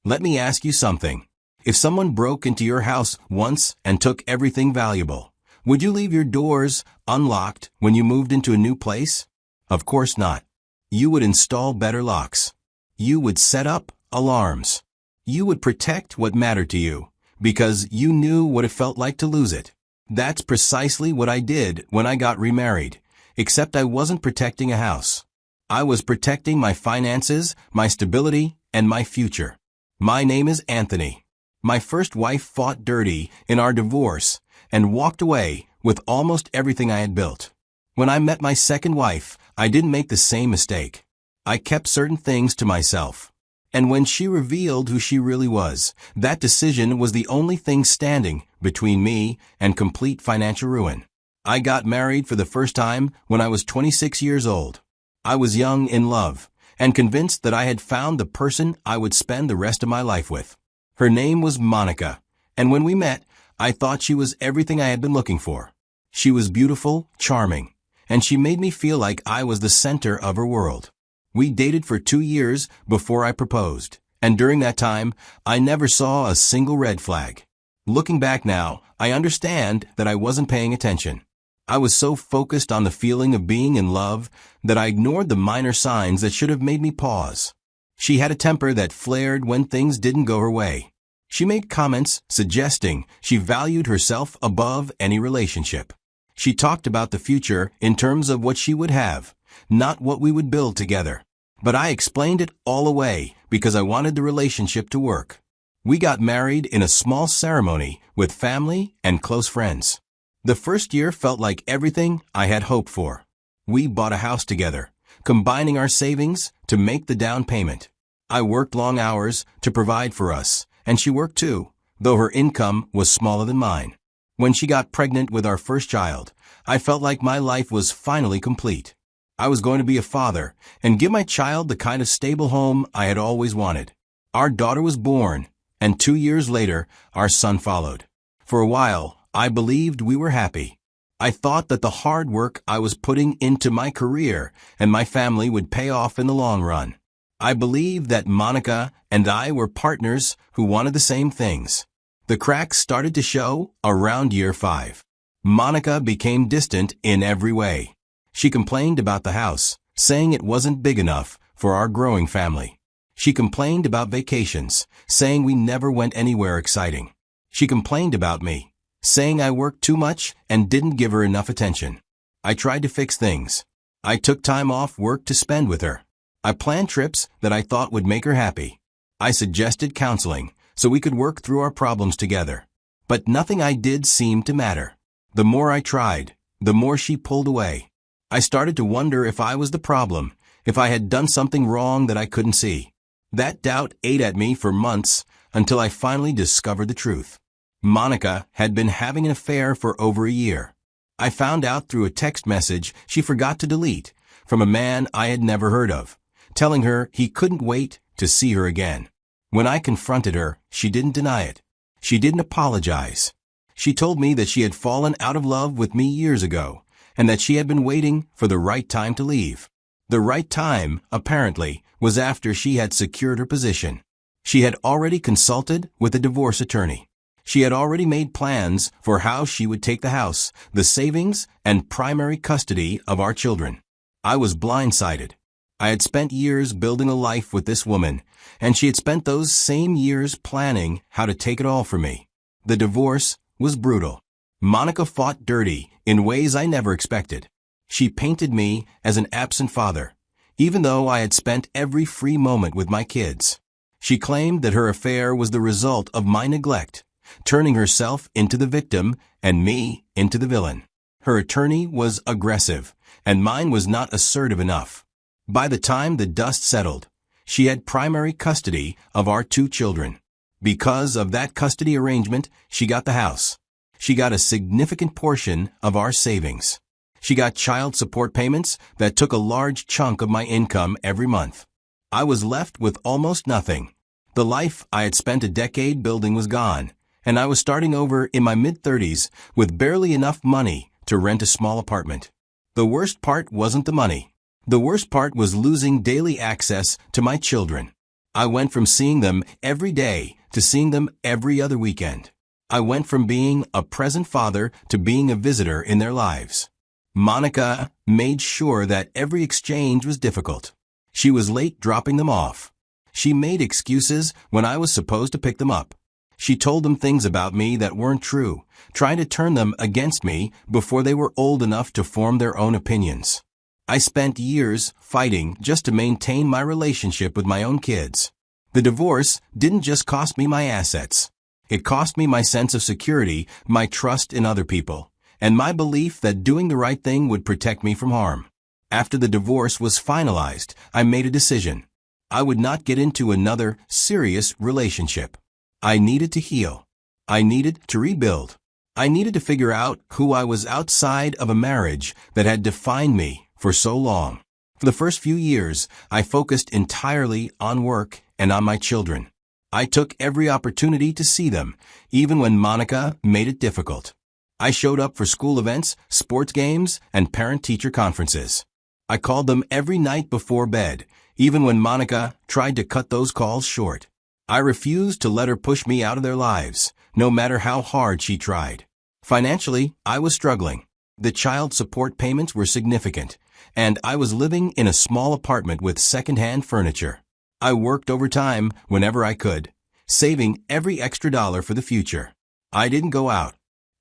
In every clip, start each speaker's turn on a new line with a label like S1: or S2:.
S1: Let me ask you something. If someone broke into your house once and took everything valuable, would you leave your doors unlocked when you moved into a new place? Of course not. You would install better locks. You would set up alarms. You would protect what mattered to you, because you knew what it felt like to lose it. That's precisely what I did when I got remarried, except I wasn't protecting a house. I was protecting my finances, my stability, and my future. My name is Anthony. My first wife fought dirty in our divorce and walked away with almost everything I had built. When I met my second wife, I didn't make the same mistake. I kept certain things to myself. And when she revealed who she really was, that decision was the only thing standing between me and complete financial ruin. I got married for the first time when I was 26 years old. I was young in love and convinced that I had found the person I would spend the rest of my life with. Her name was Monica, and when we met, I thought she was everything I had been looking for. She was beautiful, charming, and she made me feel like I was the center of her world. We dated for 2 years before I proposed, and during that time, I never saw a single red flag. Looking back now, I understand that I wasn't paying attention. I was so focused on the feeling of being in love that I ignored the minor signs that should have made me pause. She had a temper that flared when things didn't go her way. She made comments suggesting she valued herself above any relationship. She talked about the future in terms of what she would have, not what we would build together. But I explained it all away because I wanted the relationship to work. We got married in a small ceremony with family and close friends. The first year felt like everything I had hoped for. We bought a house together, combining our savings to make the down payment. I worked long hours to provide for us, and she worked too, though her income was smaller than mine. When she got pregnant with our first child, I felt like my life was finally complete. I was going to be a father and give my child the kind of stable home I had always wanted. Our daughter was born, and 2 years later, our son followed. For a while, I believed we were happy. I thought that the hard work I was putting into my career and my family would pay off in the long run. I believed that Monica and I were partners who wanted the same things. The cracks started to show around year 5. Monica became distant in every way. She complained about the house, saying it wasn't big enough for our growing family. She complained about vacations, saying we never went anywhere exciting. She complained about me, saying I worked too much and didn't give her enough attention. I tried to fix things. I took time off work to spend with her. I planned trips that I thought would make her happy. I suggested counseling so we could work through our problems together. But nothing I did seemed to matter. The more I tried, the more she pulled away. I started to wonder if I was the problem, if I had done something wrong that I couldn't see. That doubt ate at me for months until I finally discovered the truth. Monica had been having an affair for over a year. I found out through a text message she forgot to delete from a man I had never heard of, telling her he couldn't wait to see her again. When I confronted her, she didn't deny it. She didn't apologize. She told me that she had fallen out of love with me years ago, and that she had been waiting for the right time to leave. The right time, apparently, was after she had secured her position. She had already consulted with a divorce attorney. She had already made plans for how she would take the house, the savings, and primary custody of our children. I was blindsided. I had spent years building a life with this woman, and she had spent those same years planning how to take it all from me. The divorce was brutal. Monica fought dirty in ways I never expected. She painted me as an absent father, even though I had spent every free moment with my kids. She claimed that her affair was the result of my neglect, turning herself into the victim and me into the villain. Her attorney was aggressive, and mine was not assertive enough. By the time the dust settled, she had primary custody of our 2 children. Because of that custody arrangement, she got the house. She got a significant portion of our savings. She got child support payments that took a large chunk of my income every month. I was left with almost nothing. The life I had spent a decade building was gone, and I was starting over in my mid-30s with barely enough money to rent a small apartment. The worst part wasn't the money. The worst part was losing daily access to my children. I went from seeing them every day to seeing them every other weekend. I went from being a present father to being a visitor in their lives. Monica made sure that every exchange was difficult. She was late dropping them off. She made excuses when I was supposed to pick them up. She told them things about me that weren't true, trying to turn them against me before they were old enough to form their own opinions. I spent years fighting just to maintain my relationship with my own kids. The divorce didn't just cost me my assets. It cost me my sense of security, my trust in other people, and my belief that doing the right thing would protect me from harm. After the divorce was finalized, I made a decision. I would not get into another serious relationship. I needed to heal. I needed to rebuild. I needed to figure out who I was outside of a marriage that had defined me for so long. For the first few years, I focused entirely on work and on my children. I took every opportunity to see them, even when Monica made it difficult. I showed up for school events, sports games, and parent-teacher conferences. I called them every night before bed, even when Monica tried to cut those calls short. I refused to let her push me out of their lives, no matter how hard she tried. Financially, I was struggling. The child support payments were significant, and I was living in a small apartment with second-hand furniture. I worked overtime whenever I could, saving every extra dollar for the future. I didn't go out.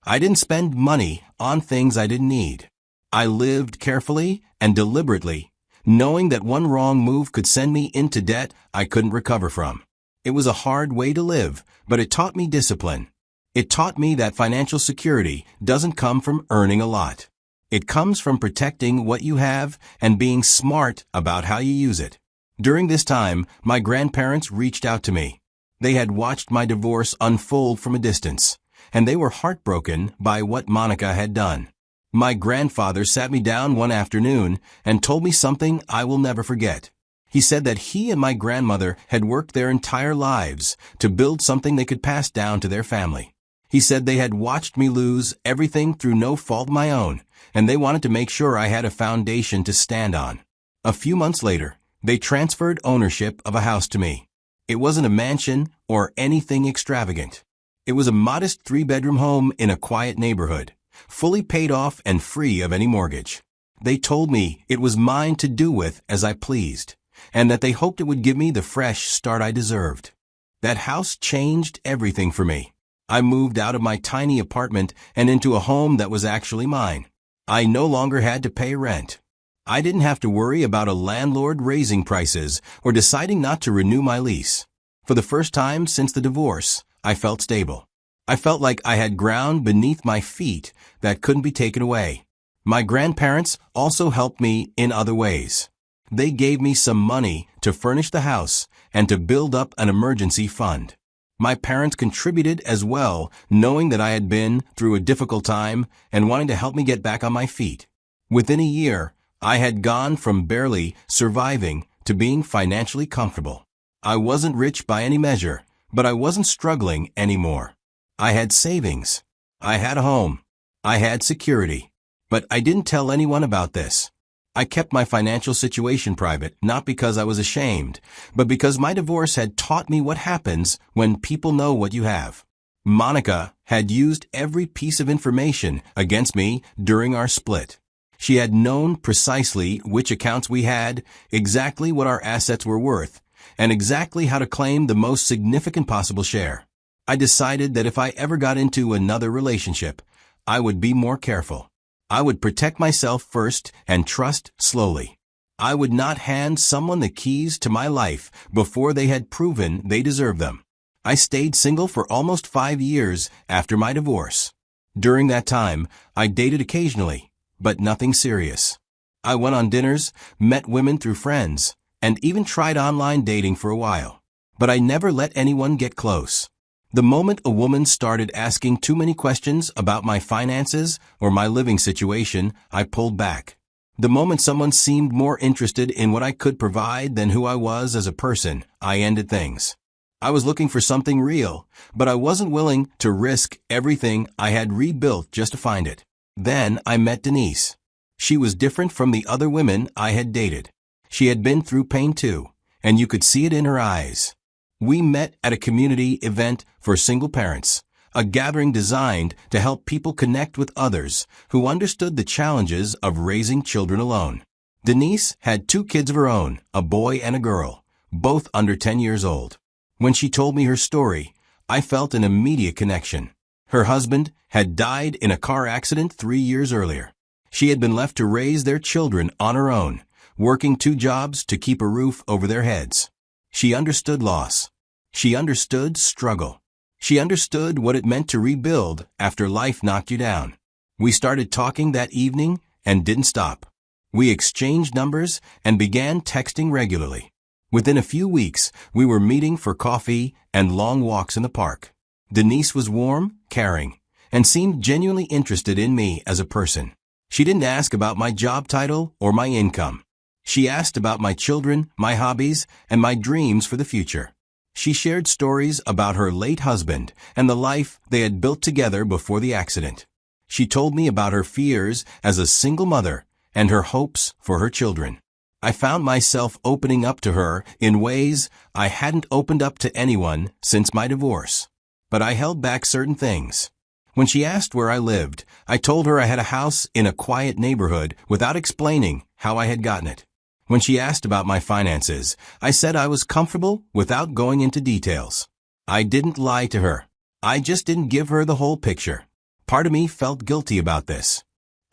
S1: I didn't spend money on things I didn't need. I lived carefully and deliberately, knowing that one wrong move could send me into debt I couldn't recover from. It was a hard way to live, but it taught me discipline. It taught me that financial security doesn't come from earning a lot. It comes from protecting what you have and being smart about how you use it. During this time, my grandparents reached out to me. They had watched my divorce unfold from a distance, and they were heartbroken by what Monica had done. My grandfather sat me down one afternoon and told me something I will never forget. He said that he and my grandmother had worked their entire lives to build something they could pass down to their family. He said they had watched me lose everything through no fault of my own, and they wanted to make sure I had a foundation to stand on. A few months later, they transferred ownership of a house to me. It wasn't a mansion or anything extravagant. It was a modest 3-bedroom home in a quiet neighborhood, fully paid off and free of any mortgage. They told me it was mine to do with as I pleased, and that they hoped it would give me the fresh start I deserved. That house changed everything for me. I moved out of my tiny apartment and into a home that was actually mine. I no longer had to pay rent. I didn't have to worry about a landlord raising prices or deciding not to renew my lease. For the first time since the divorce, I felt stable. I felt like I had ground beneath my feet that couldn't be taken away. My grandparents also helped me in other ways. They gave me some money to furnish the house and to build up an emergency fund. My parents contributed as well, knowing that I had been through a difficult time and wanting to help me get back on my feet. Within a year, I had gone from barely surviving to being financially comfortable. I wasn't rich by any measure, but I wasn't struggling anymore. I had savings. I had a home. I had security. But I didn't tell anyone about this. I kept my financial situation private, not because I was ashamed, but because my divorce had taught me what happens when people know what you have. Monica had used every piece of information against me during our split. She had known precisely which accounts we had, exactly what our assets were worth, and exactly how to claim the most significant possible share. I decided that if I ever got into another relationship, I would be more careful. I would protect myself first and trust slowly. I would not hand someone the keys to my life before they had proven they deserved them. I stayed single for almost 5 years after my divorce. During that time, I dated occasionally, but nothing serious. I went on dinners, met women through friends, and even tried online dating for a while. But I never let anyone get close. The moment a woman started asking too many questions about my finances or my living situation, I pulled back. The moment someone seemed more interested in what I could provide than who I was as a person, I ended things. I was looking for something real, but I wasn't willing to risk everything I had rebuilt just to find it. Then I met Denise. She was different from the other women I had dated. She had been through pain too, and you could see it in her eyes. We met at a community event for single parents, a gathering designed to help people connect with others who understood the challenges of raising children alone. Denise had 2 kids of her own, a boy and a girl, both under 10 years old. When she told me her story, I felt an immediate connection. Her husband had died in a car accident 3 years earlier. She had been left to raise their children on her own, working 2 jobs to keep a roof over their heads. She understood loss. She understood struggle. She understood what it meant to rebuild after life knocked you down. We started talking that evening and didn't stop. We exchanged numbers and began texting regularly. Within a few weeks, we were meeting for coffee and long walks in the park. Denise was warm, caring, and seemed genuinely interested in me as a person. She didn't ask about my job title or my income. She asked about my children, my hobbies, and my dreams for the future. She shared stories about her late husband and the life they had built together before the accident. She told me about her fears as a single mother and her hopes for her children. I found myself opening up to her in ways I hadn't opened up to anyone since my divorce. But I held back certain things. When she asked where I lived, I told her I had a house in a quiet neighborhood without explaining how I had gotten it. When she asked about my finances, I said I was comfortable without going into details. I didn't lie to her. I just didn't give her the whole picture. Part of me felt guilty about this.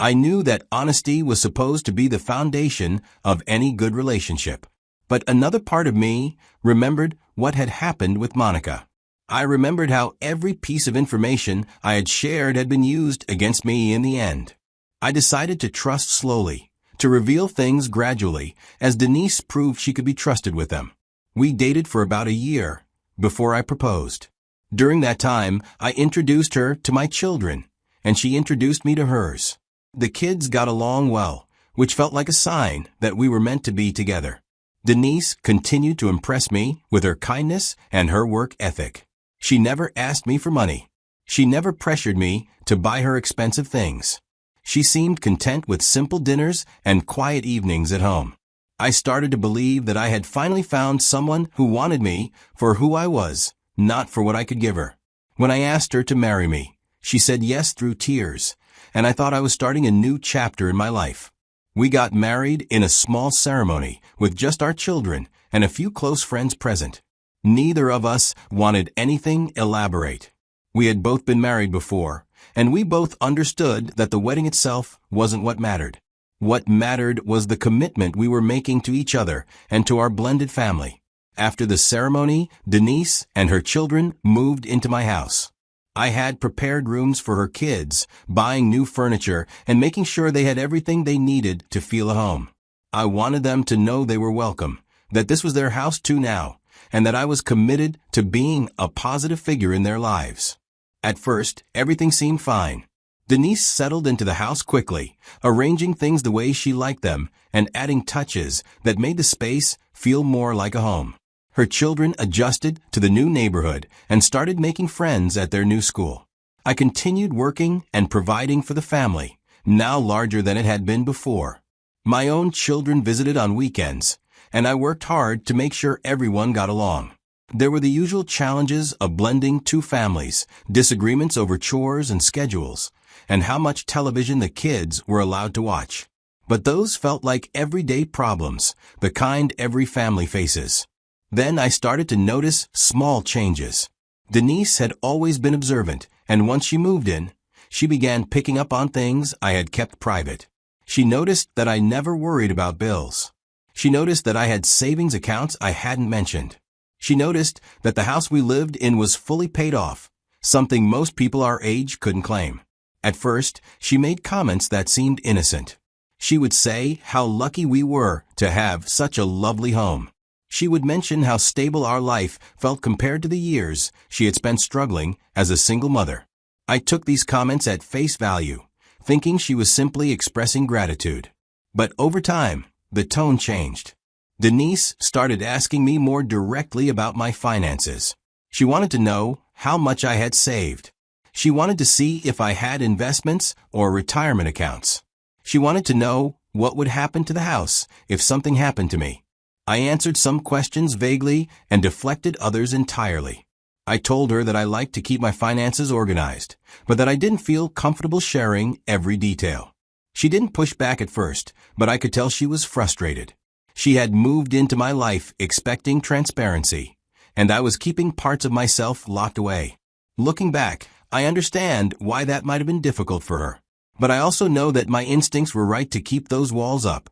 S1: I knew that honesty was supposed to be the foundation of any good relationship. But another part of me remembered what had happened with Monica. I remembered how every piece of information I had shared had been used against me in the end. I decided to trust slowly, to reveal things gradually, as Denise proved she could be trusted with them. We dated for about a year before I proposed. During that time, I introduced her to my children, and she introduced me to hers. The kids got along well, which felt like a sign that we were meant to be together. Denise continued to impress me with her kindness and her work ethic. She never asked me for money. She never pressured me to buy her expensive things. She seemed content with simple dinners and quiet evenings at home. I started to believe that I had finally found someone who wanted me for who I was, not for what I could give her. When I asked her to marry me, she said yes through tears, and I thought I was starting a new chapter in my life. We got married in a small ceremony with just our children and a few close friends present. Neither of us wanted anything elaborate. We had both been married before, and we both understood that the wedding itself wasn't what mattered. What mattered was the commitment we were making to each other and to our blended family. After the ceremony, Denise and her children moved into my house. I had prepared rooms for her kids, buying new furniture and making sure they had everything they needed to feel at home. I wanted them to know they were welcome, that this was their house too now, and that I was committed to being a positive figure in their lives. At first, everything seemed fine. Denise settled into the house quickly, arranging things the way she liked them and adding touches that made the space feel more like a home. Her children adjusted to the new neighborhood and started making friends at their new school. I continued working and providing for the family, now larger than it had been before. My own children visited on weekends, and I worked hard to make sure everyone got along. There were the usual challenges of blending 2 families, disagreements over chores and schedules, and how much television the kids were allowed to watch. But those felt like everyday problems, the kind every family faces. Then I started to notice small changes. Denise had always been observant, and once she moved in, she began picking up on things I had kept private. She noticed that I never worried about bills. She noticed that I had savings accounts I hadn't mentioned. She noticed that the house we lived in was fully paid off, something most people our age couldn't claim. At first, she made comments that seemed innocent. She would say how lucky we were to have such a lovely home. She would mention how stable our life felt compared to the years she had spent struggling as a single mother. I took these comments at face value, thinking she was simply expressing gratitude. But over time, the tone changed. Denise started asking me more directly about my finances. She wanted to know how much I had saved. She wanted to see if I had investments or retirement accounts. She wanted to know what would happen to the house if something happened to me. I answered some questions vaguely and deflected others entirely. I told her that I liked to keep my finances organized, but that I didn't feel comfortable sharing every detail. She didn't push back at first, but I could tell she was frustrated. She had moved into my life expecting transparency, and I was keeping parts of myself locked away. Looking back, I understand why that might have been difficult for her. But I also know that my instincts were right to keep those walls up.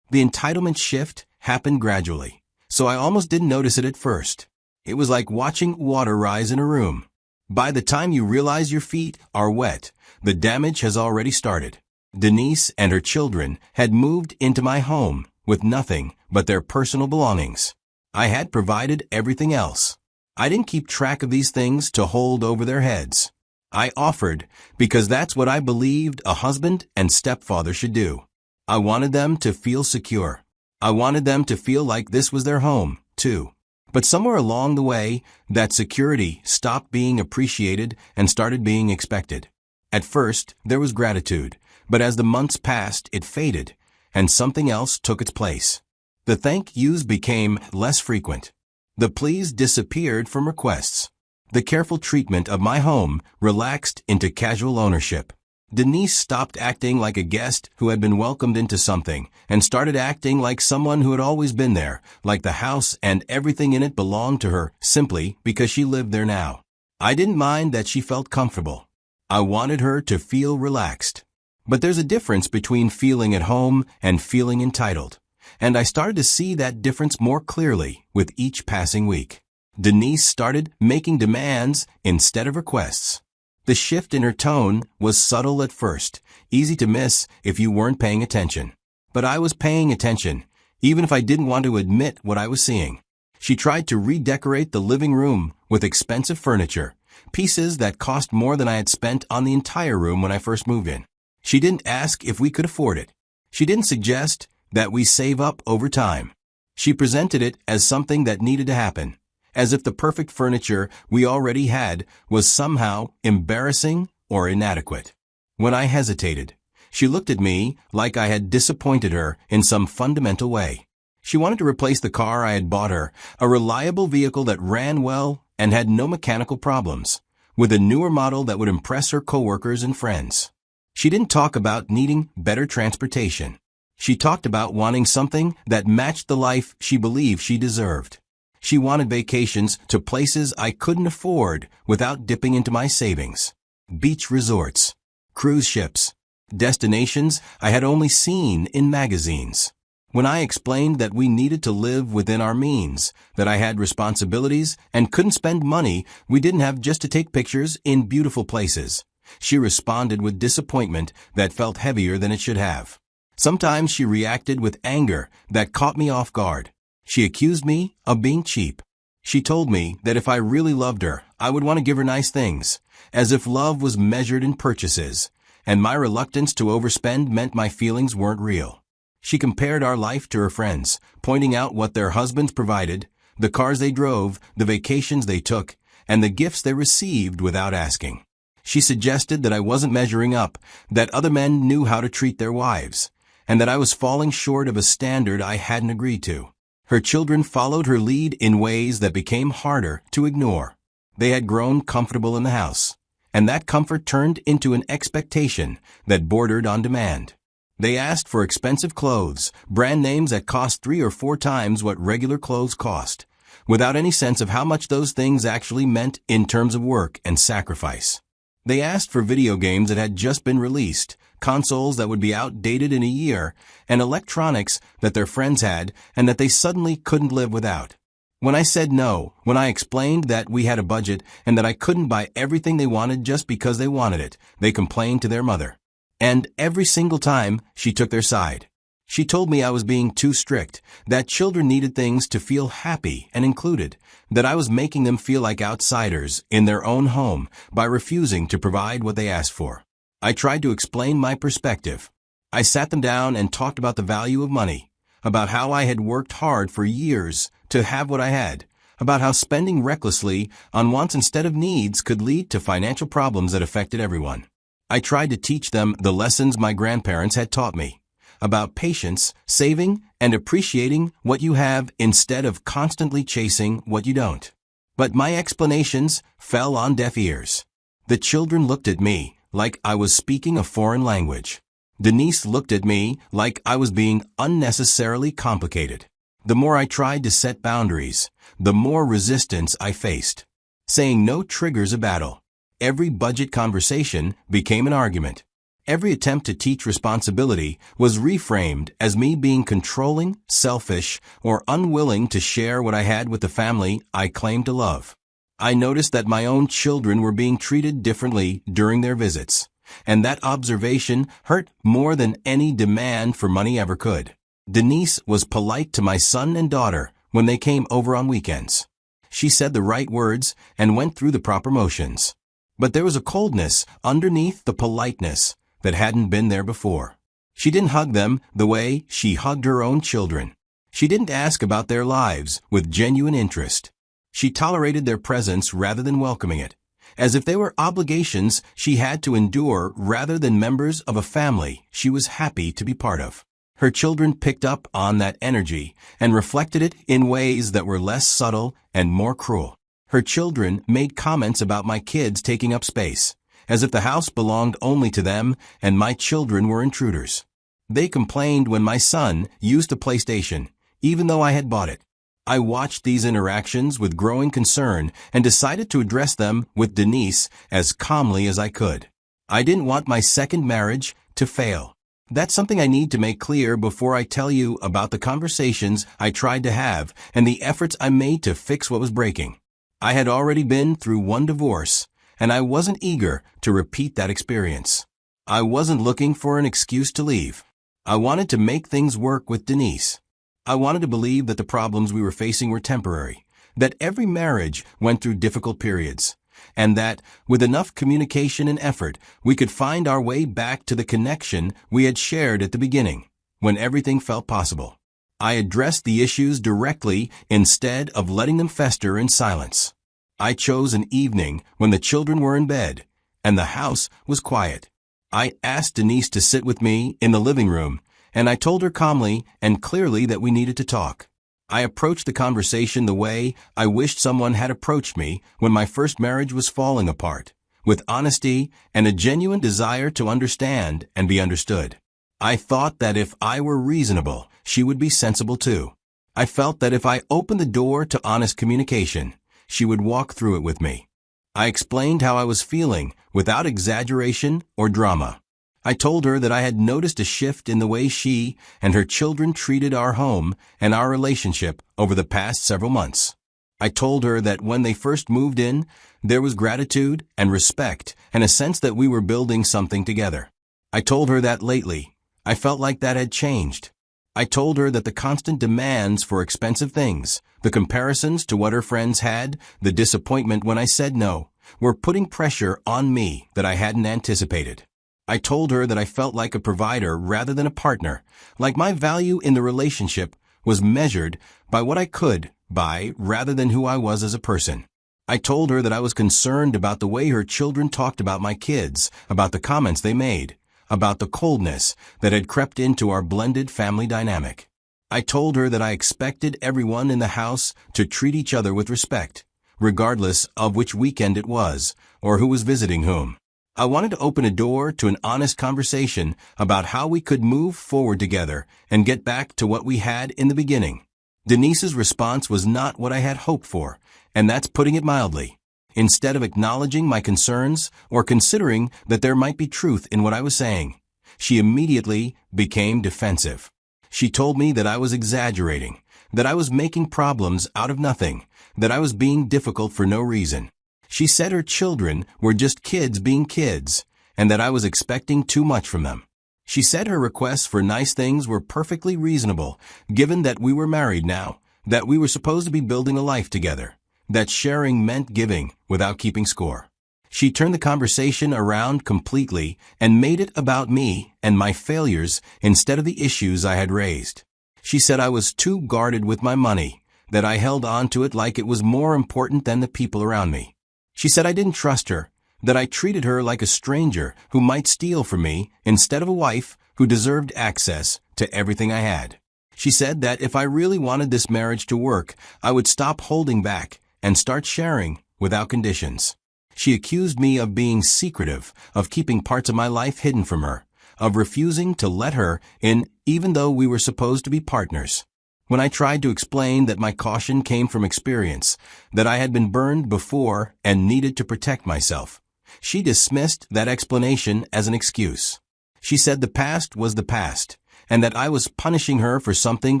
S1: The entitlement shift happened gradually, so I almost didn't notice it at first. It was like watching water rise in a room. By the time you realize your feet are wet, the damage has already started. Denise and her children had moved into my home with nothing but their personal belongings. I had provided everything else. I didn't keep track of these things to hold over their heads. I offered because that's what I believed a husband and stepfather should do. I wanted them to feel secure. I wanted them to feel like this was their home, too. But somewhere along the way, that security stopped being appreciated and started being expected. At first, there was gratitude, but as the months passed, it faded, and something else took its place. The thank yous became less frequent. The pleas disappeared from requests. The careful treatment of my home relaxed into casual ownership. Denise stopped acting like a guest who had been welcomed into something and started acting like someone who had always been there, like the house and everything in it belonged to her simply because she lived there now. I didn't mind that she felt comfortable. I wanted her to feel relaxed. But there's a difference between feeling at home and feeling entitled, and I started to see that difference more clearly with each passing week. Denise started making demands instead of requests. The shift in her tone was subtle at first, easy to miss if you weren't paying attention. But I was paying attention, even if I didn't want to admit what I was seeing. She tried to redecorate the living room with expensive furniture, pieces that cost more than I had spent on the entire room when I first moved in. She didn't ask if we could afford it. She didn't suggest that we save up over time. She presented it as something that needed to happen, as if the perfect furniture we already had was somehow embarrassing or inadequate. When I hesitated, she looked at me like I had disappointed her in some fundamental way. She wanted to replace the car I had bought her, a reliable vehicle that ran well and had no mechanical problems, with a newer model that would impress her coworkers and friends. She didn't talk about needing better transportation. She talked about wanting something that matched the life she believed she deserved. She wanted vacations to places I couldn't afford without dipping into my savings. Beach resorts, cruise ships, destinations I had only seen in magazines. When I explained that we needed to live within our means, that I had responsibilities and couldn't spend money we didn't have just to take pictures in beautiful places, she responded with disappointment that felt heavier than it should have. Sometimes she reacted with anger that caught me off guard. She accused me of being cheap. She told me that if I really loved her, I would want to give her nice things, as if love was measured in purchases, and my reluctance to overspend meant my feelings weren't real. She compared our life to her friends, pointing out what their husbands provided, the cars they drove, the vacations they took, and the gifts they received without asking. She suggested that I wasn't measuring up, that other men knew how to treat their wives, and that I was falling short of a standard I hadn't agreed to. Her children followed her lead in ways that became harder to ignore. They had grown comfortable in the house, and that comfort turned into an expectation that bordered on demand. They asked for expensive clothes, brand names that cost 3 or 4 times what regular clothes cost, without any sense of how much those things actually meant in terms of work and sacrifice. They asked for video games that had just been released, consoles that would be outdated in a year, and electronics that their friends had and that they suddenly couldn't live without. When I said no, when I explained that we had a budget and that I couldn't buy everything they wanted just because they wanted it, they complained to their mother. And every single time, she took their side. She told me I was being too strict, that children needed things to feel happy and included, that I was making them feel like outsiders in their own home by refusing to provide what they asked for. I tried to explain my perspective. I sat them down and talked about the value of money, about how I had worked hard for years to have what I had, about how spending recklessly on wants instead of needs could lead to financial problems that affected everyone. I tried to teach them the lessons my grandparents had taught me, about patience, saving, and appreciating what you have instead of constantly chasing what you don't. But my explanations fell on deaf ears. The children looked at me like I was speaking a foreign language. Denise looked at me like I was being unnecessarily complicated. The more I tried to set boundaries, the more resistance I faced. Saying no triggers a battle. Every budget conversation became an argument. Every attempt to teach responsibility was reframed as me being controlling, selfish, or unwilling to share what I had with the family I claimed to love. I noticed that my own children were being treated differently during their visits, and that observation hurt more than any demand for money ever could. Denise was polite to my son and daughter when they came over on weekends. She said the right words and went through the proper motions. But there was a coldness underneath the politeness that hadn't been there before. She didn't hug them the way she hugged her own children. She didn't ask about their lives with genuine interest. She tolerated their presence rather than welcoming it, as if they were obligations she had to endure rather than members of a family she was happy to be part of. Her children picked up on that energy and reflected it in ways that were less subtle and more cruel. Her children made comments about my kids taking up space, as if the house belonged only to them and my children were intruders. They complained when my son used the PlayStation, even though I had bought it. I watched these interactions with growing concern and decided to address them with Denise as calmly as I could. I didn't want my second marriage to fail. That's something I need to make clear before I tell you about the conversations I tried to have and the efforts I made to fix what was breaking. I had already been through one divorce, and I wasn't eager to repeat that experience. I wasn't looking for an excuse to leave. I wanted to make things work with Denise. I wanted to believe that the problems we were facing were temporary, that every marriage went through difficult periods, and that, with enough communication and effort, we could find our way back to the connection we had shared at the beginning, when everything felt possible. I addressed the issues directly instead of letting them fester in silence. I chose an evening when the children were in bed, and the house was quiet. I asked Denise to sit with me in the living room, and I told her calmly and clearly that we needed to talk. I approached the conversation the way I wished someone had approached me when my first marriage was falling apart, with honesty and a genuine desire to understand and be understood. I thought that if I were reasonable, she would be sensible too. I felt that if I opened the door to honest communication, she would walk through it with me. I explained how I was feeling without exaggeration or drama. I told her that I had noticed a shift in the way she and her children treated our home and our relationship over the past several months. I told her that when they first moved in, there was gratitude and respect and a sense that we were building something together. I told her that lately, I felt like that had changed. I told her that the constant demands for expensive things, the comparisons to what her friends had, the disappointment when I said no, were putting pressure on me that I hadn't anticipated. I told her that I felt like a provider rather than a partner, like my value in the relationship was measured by what I could buy rather than who I was as a person. I told her that I was concerned about the way her children talked about my kids, about the comments they made, about the coldness that had crept into our blended family dynamic. I told her that I expected everyone in the house to treat each other with respect, regardless of which weekend it was or who was visiting whom. I wanted to open a door to an honest conversation about how we could move forward together and get back to what we had in the beginning. Denise's response was not what I had hoped for, and that's putting it mildly. Instead of acknowledging my concerns or considering that there might be truth in what I was saying, she immediately became defensive. She told me that I was exaggerating, that I was making problems out of nothing, that I was being difficult for no reason. She said her children were just kids being kids, and that I was expecting too much from them. She said her requests for nice things were perfectly reasonable, given that we were married now, that we were supposed to be building a life together, that sharing meant giving without keeping score. She turned the conversation around completely and made it about me and my failures instead of the issues I had raised. She said I was too guarded with my money, that I held on to it like it was more important than the people around me. She said I didn't trust her, that I treated her like a stranger who might steal from me instead of a wife who deserved access to everything I had. She said that if I really wanted this marriage to work, I would stop holding back and start sharing without conditions. She accused me of being secretive, of keeping parts of my life hidden from her, of refusing to let her in even though we were supposed to be partners. When I tried to explain that my caution came from experience, that I had been burned before and needed to protect myself, she dismissed that explanation as an excuse. She said the past was the past, and that I was punishing her for something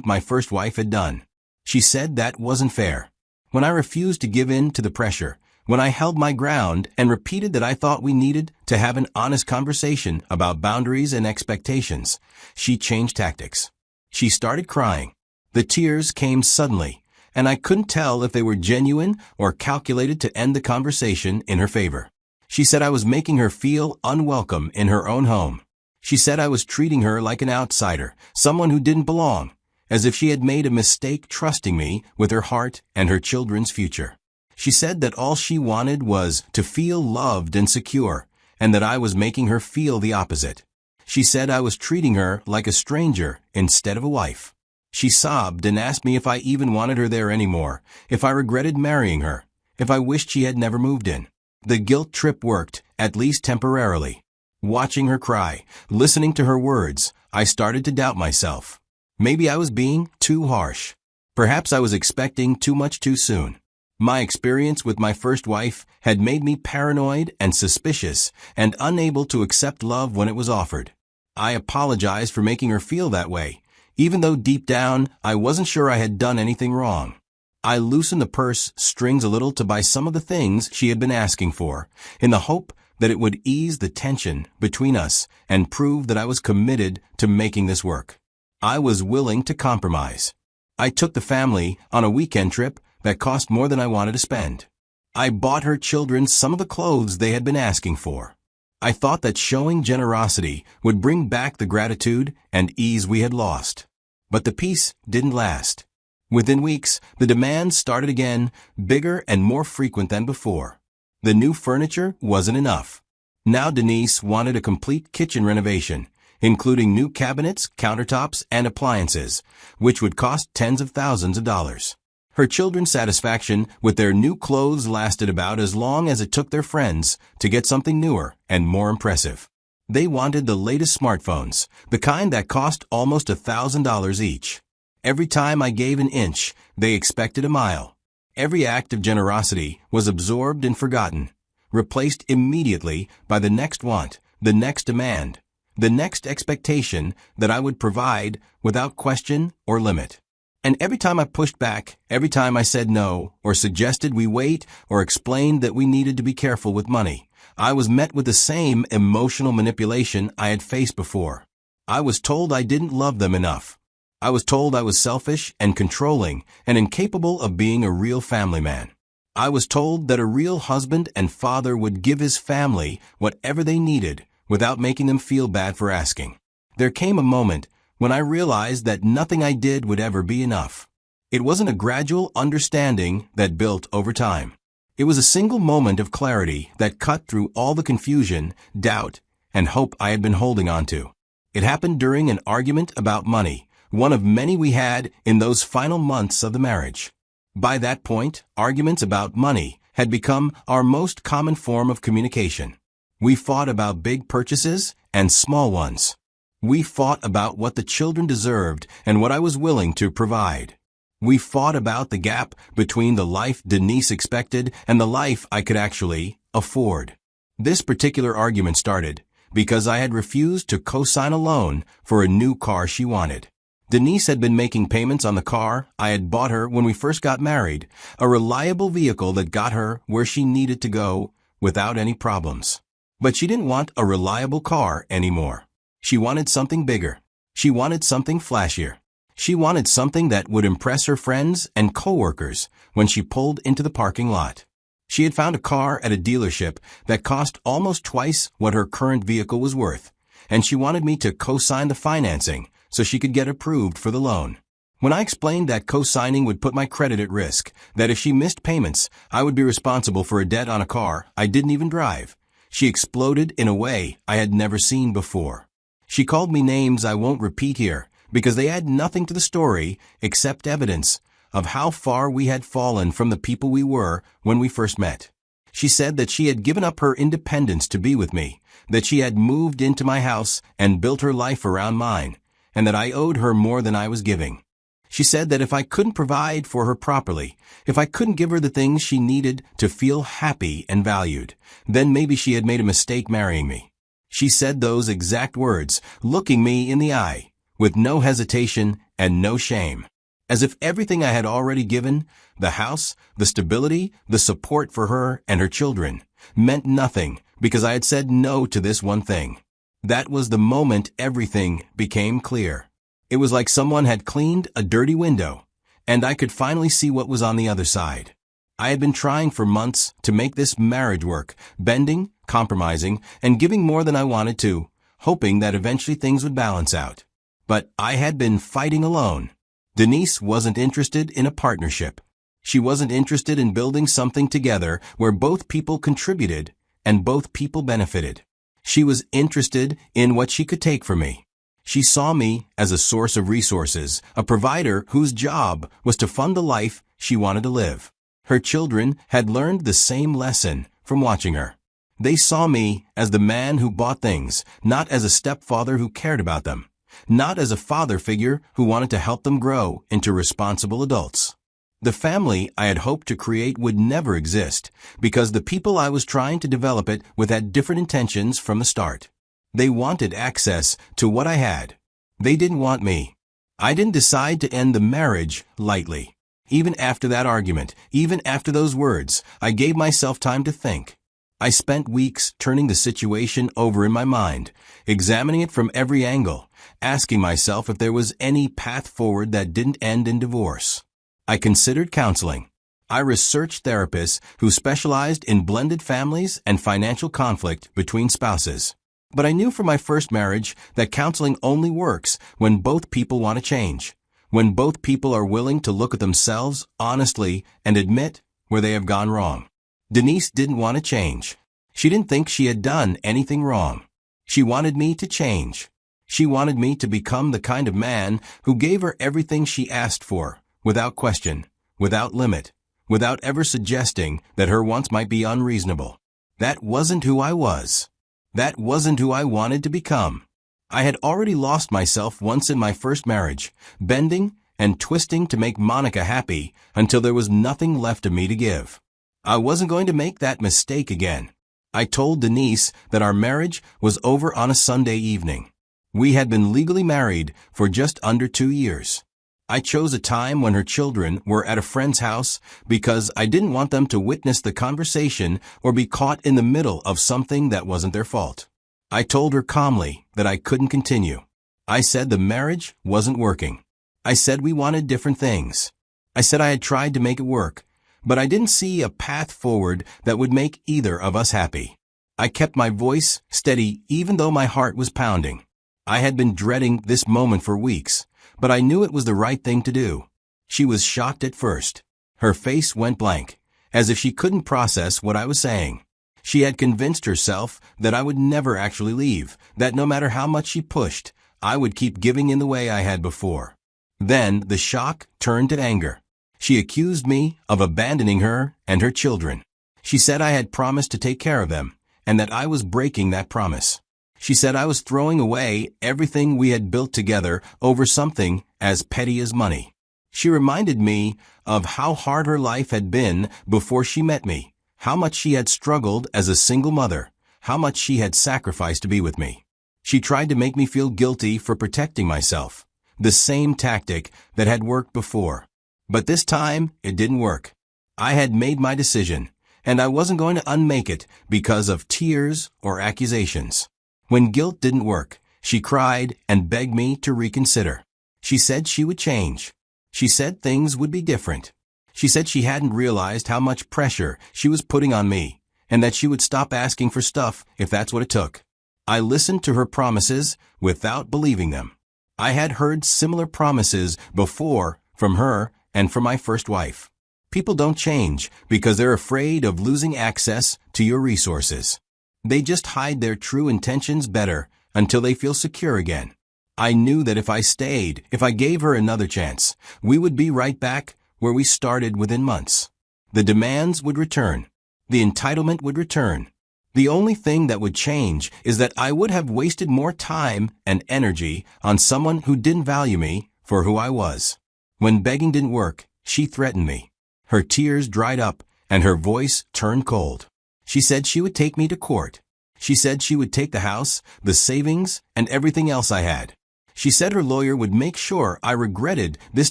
S1: my first wife had done. She said that wasn't fair. When I refused to give in to the pressure, when I held my ground and repeated that I thought we needed to have an honest conversation about boundaries and expectations, she changed tactics. She started crying. The tears came suddenly, and I couldn't tell if they were genuine or calculated to end the conversation in her favor. She said I was making her feel unwelcome in her own home. She said I was treating her like an outsider, someone who didn't belong, as if she had made a mistake trusting me with her heart and her children's future. She said that all she wanted was to feel loved and secure, and that I was making her feel the opposite. She said I was treating her like a stranger instead of a wife. She sobbed and asked me if I even wanted her there anymore, if I regretted marrying her, if I wished she had never moved in. The guilt trip worked, at least temporarily. Watching her cry, listening to her words, I started to doubt myself. Maybe I was being too harsh. Perhaps I was expecting too much too soon. My experience with my first wife had made me paranoid and suspicious and unable to accept love when it was offered. I apologized for making her feel that way, even though deep down I wasn't sure I had done anything wrong. I loosened the purse strings a little to buy some of the things she had been asking for, in the hope that it would ease the tension between us and prove that I was committed to making this work. I was willing to compromise. I took the family on a weekend trip that cost more than I wanted to spend. I bought her children some of the clothes they had been asking for. I thought that showing generosity would bring back the gratitude and ease we had lost. But the peace didn't last. Within weeks, the demands started again, bigger and more frequent than before. The new furniture wasn't enough. Now Denise wanted a complete kitchen renovation, including new cabinets, countertops, and appliances, which would cost tens of thousands of dollars. Her children's satisfaction with their new clothes lasted about as long as it took their friends to get something newer and more impressive. They wanted the latest smartphones, the kind that cost almost $1,000 each. Every time I gave an inch, they expected a mile. Every act of generosity was absorbed and forgotten, replaced immediately by the next want, the next demand, the next expectation that I would provide without question or limit. And every time I pushed back, every time I said no, or suggested we wait, or explained that we needed to be careful with money, I was met with the same emotional manipulation I had faced before. I was told I didn't love them enough. I was told I was selfish and controlling and incapable of being a real family man. I was told that a real husband and father would give his family whatever they needed without making them feel bad for asking. There came a moment when I realized that nothing I did would ever be enough. It wasn't a gradual understanding that built over time. It was a single moment of clarity that cut through all the confusion, doubt, and hope I had been holding on to. It happened during an argument about money, one of many we had in those final months of the marriage. By that point, arguments about money had become our most common form of communication. We fought about big purchases and small ones. We fought about what the children deserved and what I was willing to provide. We fought about the gap between the life Denise expected and the life I could actually afford. This particular argument started because I had refused to co-sign a loan for a new car she wanted. Denise had been making payments on the car I had bought her when we first got married, a reliable vehicle that got her where she needed to go without any problems. But she didn't want a reliable car anymore. She wanted something bigger. She wanted something flashier. She wanted something that would impress her friends and coworkers when she pulled into the parking lot. She had found a car at a dealership that cost almost twice what her current vehicle was worth, and she wanted me to co-sign the financing so she could get approved for the loan. When I explained that co-signing would put my credit at risk, that if she missed payments, I would be responsible for a debt on a car I didn't even drive, she exploded in a way I had never seen before. She called me names I won't repeat here, because they add nothing to the story except evidence of how far we had fallen from the people we were when we first met. She said that she had given up her independence to be with me, that she had moved into my house and built her life around mine, and that I owed her more than I was giving. She said that if I couldn't provide for her properly, if I couldn't give her the things she needed to feel happy and valued, then maybe she had made a mistake marrying me. She said those exact words, looking me in the eye, with no hesitation and no shame. As if everything I had already given, the house, the stability, the support for her and her children, meant nothing because I had said no to this one thing. That was the moment everything became clear. It was like someone had cleaned a dirty window, and I could finally see what was on the other side. I had been trying for months to make this marriage work, bending, compromising, and giving more than I wanted to, hoping that eventually things would balance out. But I had been fighting alone. Denise wasn't interested in a partnership. She wasn't interested in building something together where both people contributed and both people benefited. She was interested in what she could take from me. She saw me as a source of resources, a provider whose job was to fund the life she wanted to live. Her children had learned the same lesson from watching her. They saw me as the man who bought things, not as a stepfather who cared about them, not as a father figure who wanted to help them grow into responsible adults. The family I had hoped to create would never exist because the people I was trying to develop it with had different intentions from the start. They wanted access to what I had. They didn't want me. I didn't decide to end the marriage lightly. Even after that argument, even after those words, I gave myself time to think. I spent weeks turning the situation over in my mind, examining it from every angle, asking myself if there was any path forward that didn't end in divorce. I considered counseling. I researched therapists who specialized in blended families and financial conflict between spouses. But I knew from my first marriage that counseling only works when both people want to change, when both people are willing to look at themselves honestly and admit where they have gone wrong. Denise didn't want to change. She didn't think she had done anything wrong. She wanted me to change. She wanted me to become the kind of man who gave her everything she asked for, without question, without limit, without ever suggesting that her wants might be unreasonable. That wasn't who I was. That wasn't who I wanted to become. I had already lost myself once in my first marriage, bending and twisting to make Monica happy until there was nothing left of me to give. I wasn't going to make that mistake again. I told Denise that our marriage was over on a Sunday evening. We had been legally married for just under 2 years. I chose a time when her children were at a friend's house because I didn't want them to witness the conversation or be caught in the middle of something that wasn't their fault. I told her calmly that I couldn't continue. I said the marriage wasn't working. I said we wanted different things. I said I had tried to make it work, but I didn't see a path forward that would make either of us happy. I kept my voice steady even though my heart was pounding. I had been dreading this moment for weeks, but I knew it was the right thing to do. She was shocked at first. Her face went blank, as if she couldn't process what I was saying. She had convinced herself that I would never actually leave, that no matter how much she pushed, I would keep giving in the way I had before. Then the shock turned to anger. She accused me of abandoning her and her children. She said I had promised to take care of them, and that I was breaking that promise. She said I was throwing away everything we had built together over something as petty as money. She reminded me of how hard her life had been before she met me, how much she had struggled as a single mother, how much she had sacrificed to be with me. She tried to make me feel guilty for protecting myself, the same tactic that had worked before. But this time, it didn't work. I had made my decision, and I wasn't going to unmake it because of tears or accusations. When guilt didn't work, she cried and begged me to reconsider. She said she would change. She said things would be different. She said she hadn't realized how much pressure she was putting on me, and that she would stop asking for stuff if that's what it took. I listened to her promises without believing them. I had heard similar promises before from her and from my first wife. People don't change because they're afraid of losing access to your resources. They just hide their true intentions better until they feel secure again. I knew that if I stayed, if I gave her another chance, we would be right back where we started within months. The demands would return. The entitlement would return. The only thing that would change is that I would have wasted more time and energy on someone who didn't value me for who I was. When begging didn't work, she threatened me. Her tears dried up and her voice turned cold. She said she would take me to court. She said she would take the house, the savings, and everything else I had. She said her lawyer would make sure I regretted this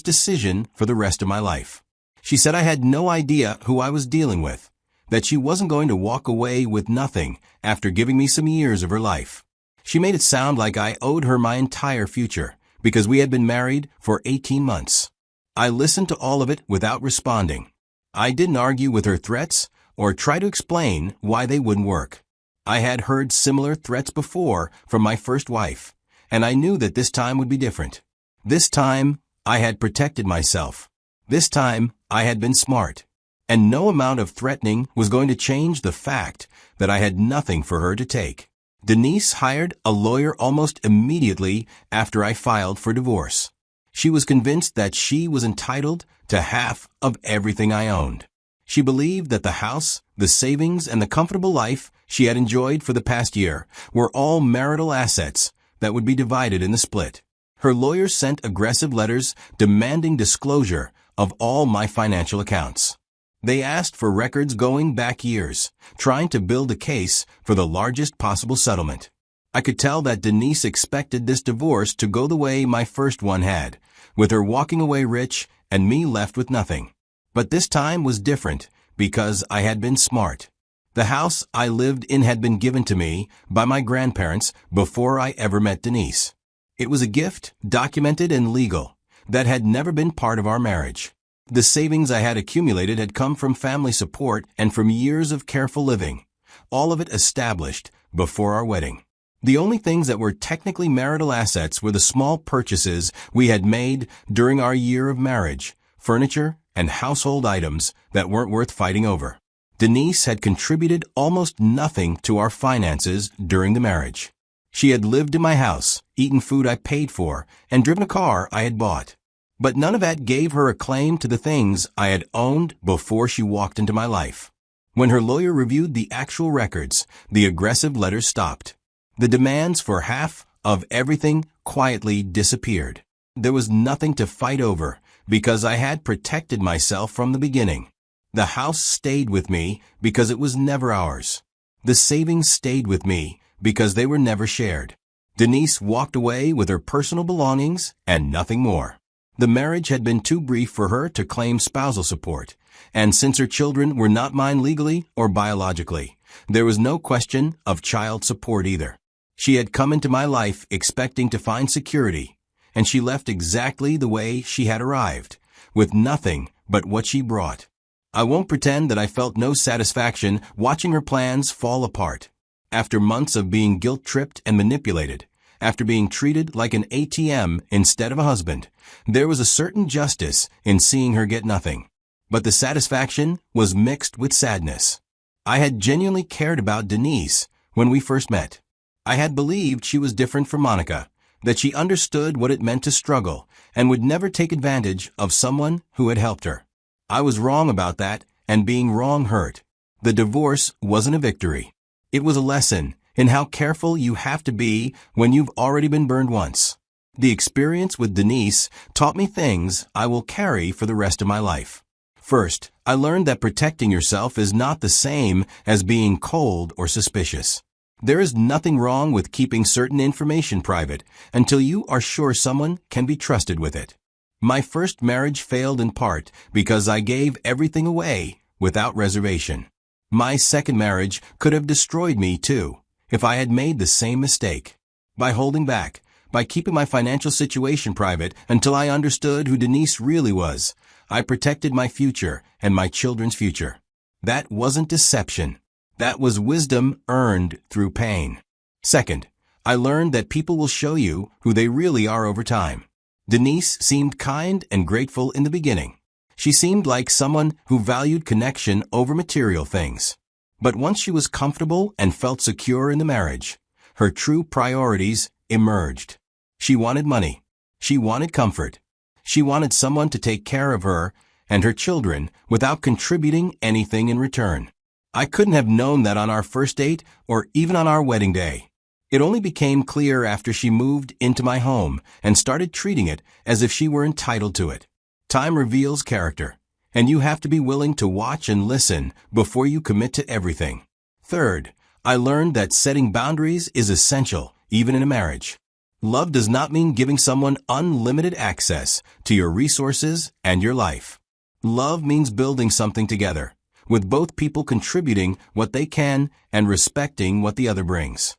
S1: decision for the rest of my life. She said I had no idea who I was dealing with, that she wasn't going to walk away with nothing after giving me some years of her life. She made it sound like I owed her my entire future because we had been married for 18 months. I listened to all of it without responding. I didn't argue with her threats or try to explain why they wouldn't work. I had heard similar threats before from my first wife, and I knew that this time would be different. This time, I had protected myself. This time, I had been smart. And no amount of threatening was going to change the fact that I had nothing for her to take. Denise hired a lawyer almost immediately after I filed for divorce. She was convinced that she was entitled to half of everything I owned. She believed that the house, the savings, and the comfortable life she had enjoyed for the past year were all marital assets that would be divided in the split. Her lawyers sent aggressive letters demanding disclosure of all my financial accounts. They asked for records going back years, trying to build a case for the largest possible settlement. I could tell that Denise expected this divorce to go the way my first one had, with her walking away rich and me left with nothing. But this time was different because I had been smart. The house I lived in had been given to me by my grandparents before I ever met Denise. It was a gift, documented and legal, that had never been part of our marriage. The savings I had accumulated had come from family support and from years of careful living, all of it established before our wedding. The only things that were technically marital assets were the small purchases we had made during our year of marriage, furniture and household items that weren't worth fighting over. Denise had contributed almost nothing to our finances during the marriage. She had lived in my house, eaten food I paid for, and driven a car I had bought. But none of that gave her a claim to the things I had owned before she walked into my life. When her lawyer reviewed the actual records, the aggressive letters stopped. The demands for half of everything quietly disappeared. There was nothing to fight over because I had protected myself from the beginning. The house stayed with me because it was never ours. The savings stayed with me because they were never shared. Denise walked away with her personal belongings and nothing more. The marriage had been too brief for her to claim spousal support, and since her children were not mine legally or biologically, there was no question of child support either. She had come into my life expecting to find security, and she left exactly the way she had arrived, with nothing but what she brought. I won't pretend that I felt no satisfaction watching her plans fall apart. After months of being guilt-tripped and manipulated, after being treated like an ATM instead of a husband, there was a certain justice in seeing her get nothing. But the satisfaction was mixed with sadness. I had genuinely cared about Denise when we first met. I had believed she was different from Monica, that she understood what it meant to struggle and would never take advantage of someone who had helped her. I was wrong about that, and being wrong hurt. The divorce wasn't a victory. It was a lesson in how careful you have to be when you've already been burned once. The experience with Denise taught me things I will carry for the rest of my life. First, I learned that protecting yourself is not the same as being cold or suspicious. There is nothing wrong with keeping certain information private until you are sure someone can be trusted with it. My first marriage failed in part because I gave everything away without reservation. My second marriage could have destroyed me too if I had made the same mistake. By holding back, by keeping my financial situation private until I understood who Denise really was, I protected my future and my children's future. That wasn't deception. That was wisdom earned through pain. Second, I learned that people will show you who they really are over time. Denise seemed kind and grateful in the beginning. She seemed like someone who valued connection over material things. But once she was comfortable and felt secure in the marriage, her true priorities emerged. She wanted money. She wanted comfort. She wanted someone to take care of her and her children without contributing anything in return. I couldn't have known that on our first date or even on our wedding day. It only became clear after she moved into my home and started treating it as if she were entitled to it. Time reveals character, and you have to be willing to watch and listen before you commit to everything. Third, I learned that setting boundaries is essential, even in a marriage. Love does not mean giving someone unlimited access to your resources and your life. Love means building something together, with both people contributing what they can and respecting what the other brings.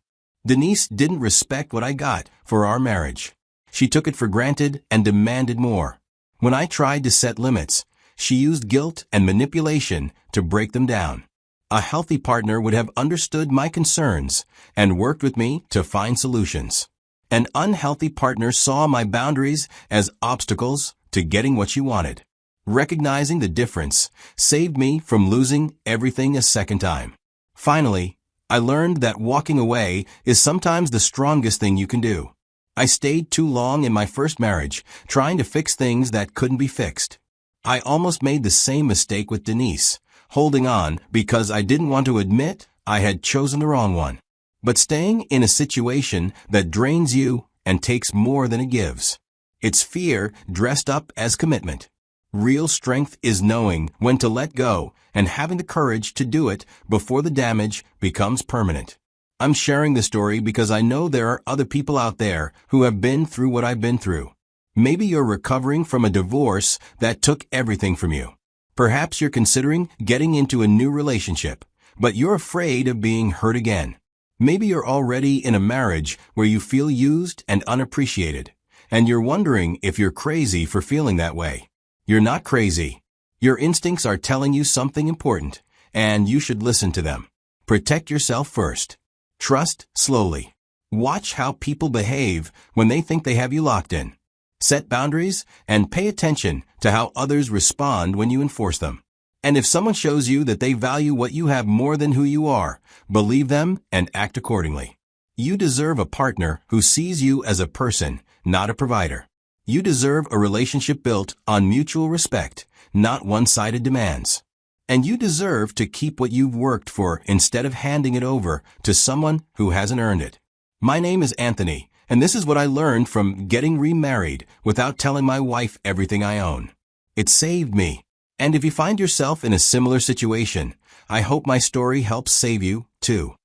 S1: Denise didn't respect what I got for our marriage. She took it for granted and demanded more. When I tried to set limits, she used guilt and manipulation to break them down. A healthy partner would have understood my concerns and worked with me to find solutions. An unhealthy partner saw my boundaries as obstacles to getting what she wanted. Recognizing the difference saved me from losing everything a second time. Finally, I learned that walking away is sometimes the strongest thing you can do. I stayed too long in my first marriage, trying to fix things that couldn't be fixed. I almost made the same mistake with Denise, holding on because I didn't want to admit I had chosen the wrong one. But staying in a situation that drains you and takes more than it gives. It's fear dressed up as commitment. Real strength is knowing when to let go and having the courage to do it before the damage becomes permanent. I'm sharing this story because I know there are other people out there who have been through what I've been through. Maybe you're recovering from a divorce that took everything from you. Perhaps you're considering getting into a new relationship, but you're afraid of being hurt again. Maybe you're already in a marriage where you feel used and unappreciated, and you're wondering if you're crazy for feeling that way. You're not crazy. Your instincts are telling you something important, and you should listen to them. Protect yourself first. Trust slowly. Watch how people behave when they think they have you locked in. Set boundaries and pay attention to how others respond when you enforce them. And if someone shows you that they value what you have more than who you are, believe them and act accordingly. You deserve a partner who sees you as a person, not a provider. You deserve a relationship built on mutual respect, not one-sided demands. And you deserve to keep what you've worked for instead of handing it over to someone who hasn't earned it. My name is Anthony, and this is what I learned from getting remarried without telling my wife everything I own. It saved me. And if you find yourself in a similar situation, I hope my story helps save you, too.